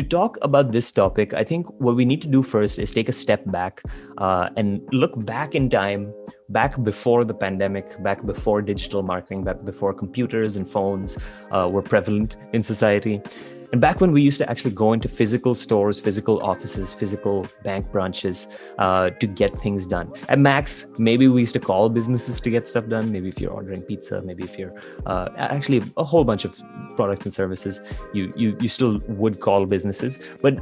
To talk about this topic, I think what we need to do first is take a step back and look back in time, back before the pandemic, back before digital marketing, back before computers and phones were prevalent in society. And back when we used to actually go into physical stores, physical offices, physical bank branches to get things done. At max, maybe we used to call businesses to get stuff done. Maybe if you're ordering pizza, maybe if you're actually a whole bunch of products and services, you still would call businesses. But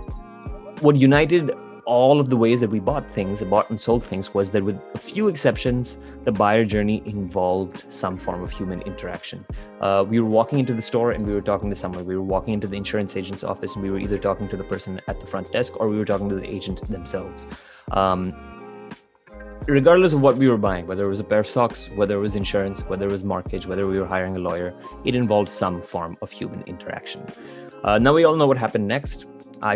what united all of the ways that we bought and sold things, was that with a few exceptions, the buyer journey involved some form of human interaction. We were walking into the store and we were talking to someone. We were walking into the insurance agent's office and we were either talking to the person at the front desk or we were talking to the agent themselves. Regardless of what we were buying, whether it was a pair of socks, whether it was insurance, whether it was mortgage, whether we were hiring a lawyer, it involved some form of human interaction. Now we all know what happened next.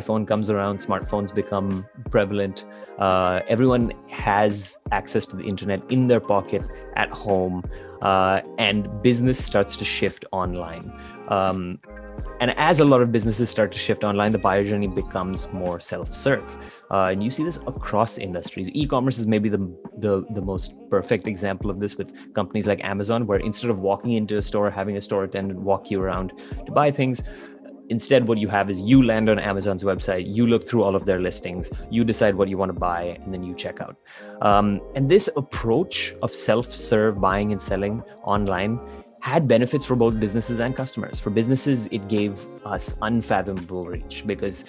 iPhone comes around, smartphones become prevalent. Everyone has access to the internet in their pocket at home, and business starts to shift online. And as a lot of businesses start to shift online, the buyer journey becomes more self-serve. And you see this across industries. E-commerce is maybe the most perfect example of this, with companies like Amazon, where instead of walking into a store, having a store attendant walk you around to buy things, instead, what you have is you land on Amazon's website, you look through all of their listings, you decide what you want to buy, and then you check out. And this approach of self-serve buying and selling online had benefits for both businesses and customers. For businesses, it gave us unfathomable reach, because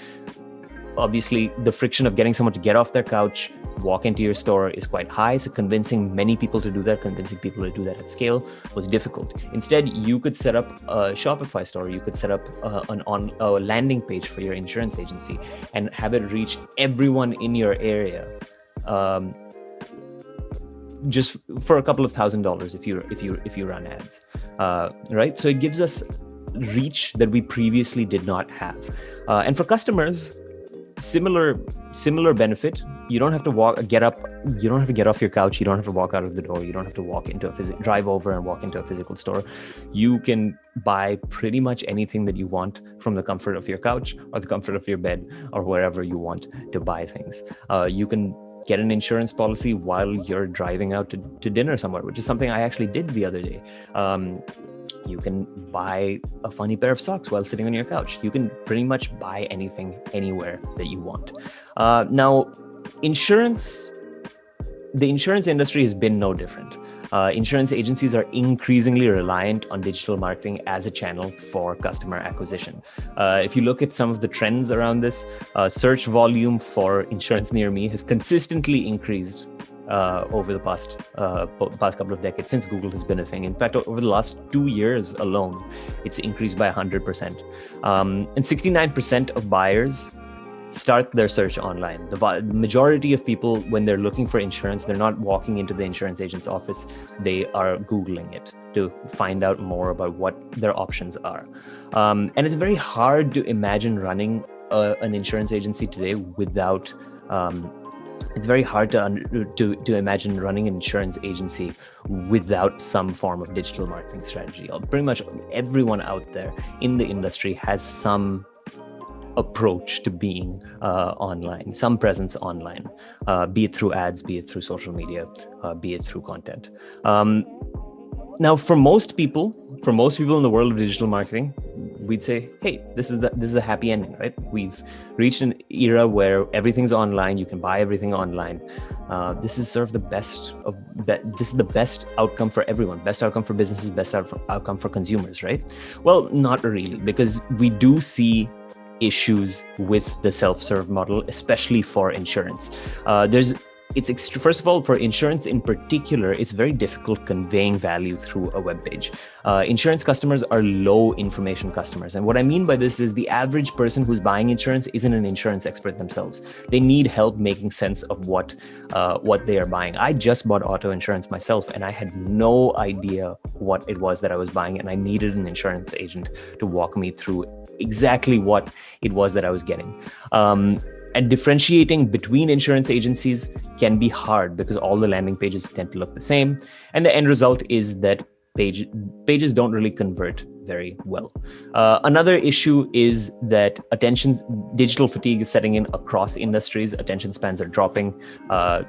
obviously the friction of getting someone to get off their couch, walk into your store is quite high. So convincing many people to do that, convincing people to do that at scale was difficult. Instead, you could set up a Shopify store, you could set up a landing page for your insurance agency and have it reach everyone in your area, just for a couple of $1,000s if you run ads, right? So it gives us reach that we previously did not have, and for customers, similar benefit. You don't have to get off your couch. You don't have to walk out of the door. You don't have to drive over and walk into a physical store. You can buy pretty much anything that you want from the comfort of your couch or the comfort of your bed or wherever you want to buy things. You can get an insurance policy while you're driving out to dinner somewhere, which is something I actually did the other day. You can buy a funny pair of socks while sitting on your couch. You can pretty much buy anything, anywhere that you want. Now, the insurance industry has been no different. Insurance agencies are increasingly reliant on digital marketing as a channel for customer acquisition. If you look at some of the trends around this, search volume for insurance near me has consistently increased over the past couple of decades, since Google has been a thing. In fact, over the last 2 years alone, it's increased by 100%. And 69% of buyers start their search online. The majority of people, when they're looking for insurance, they're not walking into the insurance agent's office. They are Googling it to find out more about what their options are. And it's very hard to imagine running an insurance agency today without it's very hard to imagine running an insurance agency without some form of digital marketing strategy. Pretty much everyone out there in the industry has some approach to being online, some presence online, be it through ads, be it through social media, be it through content. Now, for most people in the world of digital marketing, we'd say, hey, this is a happy ending, right? We've reached an era where everything's online. You can buy everything online. This is sort of this is the best outcome for everyone, best outcome for businesses, best outcome for consumers, right? Well, not really, because we do see issues with the self-serve model, especially for insurance. First of all, for insurance in particular, it's very difficult conveying value through a web page. Insurance customers are low information customers. And what I mean by this is the average person who's buying insurance isn't an insurance expert themselves. They need help making sense of what they are buying. I just bought auto insurance myself, and I had no idea what it was that I was buying, and I needed an insurance agent to walk me through exactly what it was that I was getting. And differentiating between insurance agencies can be hard because all the landing pages tend to look the same. And the end result is that pages don't really convert very well. Another issue is that digital fatigue is setting in across industries. Attention spans are dropping,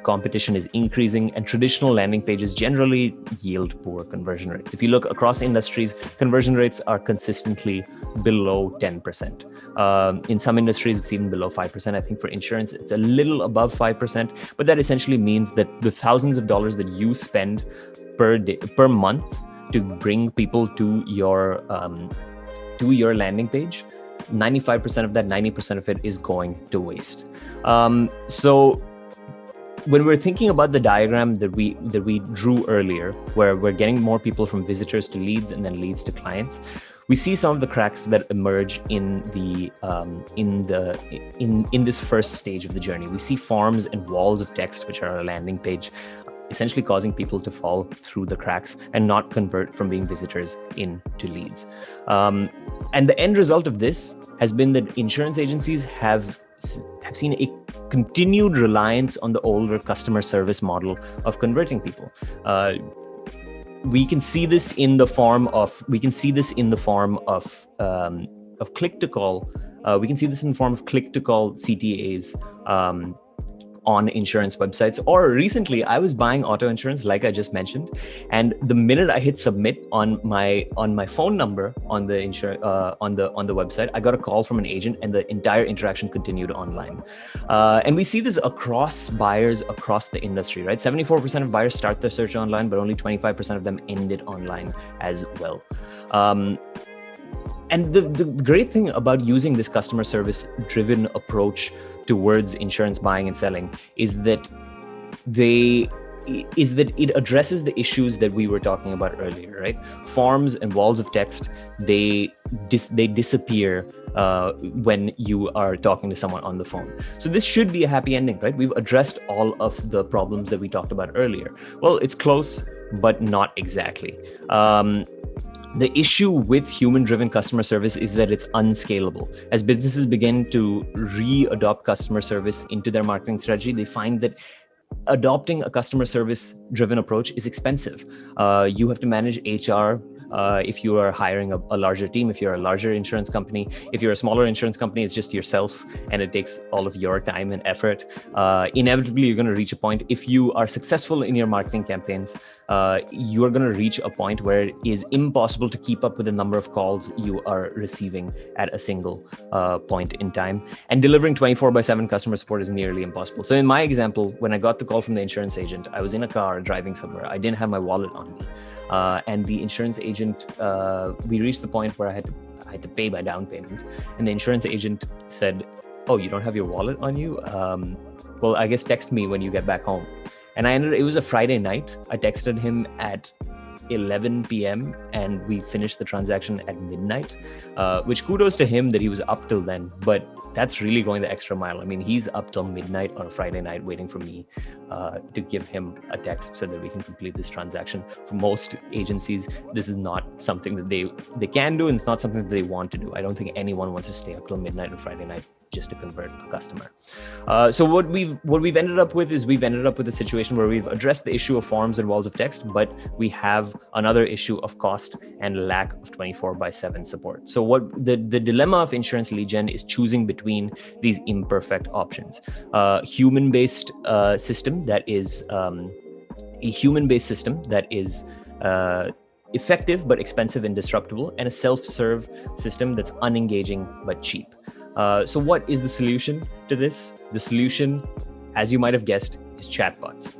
competition is increasing, and traditional landing pages generally yield poor conversion rates. If you look across industries, conversion rates are consistently below 10%. In some industries, it's even below 5%. I think for insurance, it's a little above 5%, but that essentially means that the thousands of dollars that you spend per month to bring people to your landing page, 95% of that, 90% of it is going to waste. So when we're thinking about the diagram that we drew earlier, where we're getting more people from visitors to leads and then leads to clients, we see some of the cracks that emerge in this first stage of the journey. We see forms and walls of text, which are a landing page, essentially causing people to fall through the cracks and not convert from being visitors into leads. And the end result of this has been that insurance agencies have seen a continued reliance on the older customer service model of converting people. We can see this in the form of click to call. We can see this in the form of click to call CTAs on insurance websites. Or recently, I was buying auto insurance, like I just mentioned, and the minute I hit submit on my phone number on the website, I got a call from an agent, and the entire interaction continued online. And we see this across buyers across the industry, right? 74% of buyers start their search online, but only 25% of them end it online as well. And the great thing about using this customer service driven approach towards insurance buying and selling is that it addresses the issues that we were talking about earlier, right? Forms and walls of text, they disappear when you are talking to someone on the phone. So this should be a happy ending, right? We've addressed all of the problems that we talked about earlier. Well, it's close, but not exactly. The issue with human-driven customer service is that it's unscalable. As businesses begin to re-adopt customer service into their marketing strategy, they find that adopting a customer service-driven approach is expensive. You have to manage HR if you are hiring a larger team, if you're a larger insurance company. If you're a smaller insurance company, it's just yourself, and it takes all of your time and effort. Inevitably, you're going to reach a point. If you are successful in your marketing campaigns, you are going to reach a point where it is impossible to keep up with the number of calls you are receiving at a single point in time. And delivering 24/7 customer support is nearly impossible. So in my example, when I got the call from the insurance agent, I was in a car driving somewhere. I didn't have my wallet on me. And the insurance agent, we reached the point where I had to pay by down payment. And the insurance agent said, "Oh, you don't have your wallet on you? Well, I guess text me when you get back home." And it was a Friday night. I texted him at 11 p.m. and we finished the transaction at midnight, which kudos to him that he was up till then, but that's really going the extra mile. I mean, he's up till midnight on a Friday night waiting for me to give him a text so that we can complete this transaction. For most agencies, this is not something that they can do, and it's not something that they want to do. I don't think anyone wants to stay up till midnight on Friday night just to convert a customer. So what we've ended up with is a situation where we've addressed the issue of forms and walls of text, but we have another issue of cost and lack of 24/7 support. So what the dilemma of insurance lead gen is choosing between these imperfect options: human-based system that is a human-based system that is effective but expensive and disruptible, and a self-serve system that's unengaging but cheap. So what is the solution to this? The solution, as you might have guessed, is chatbots.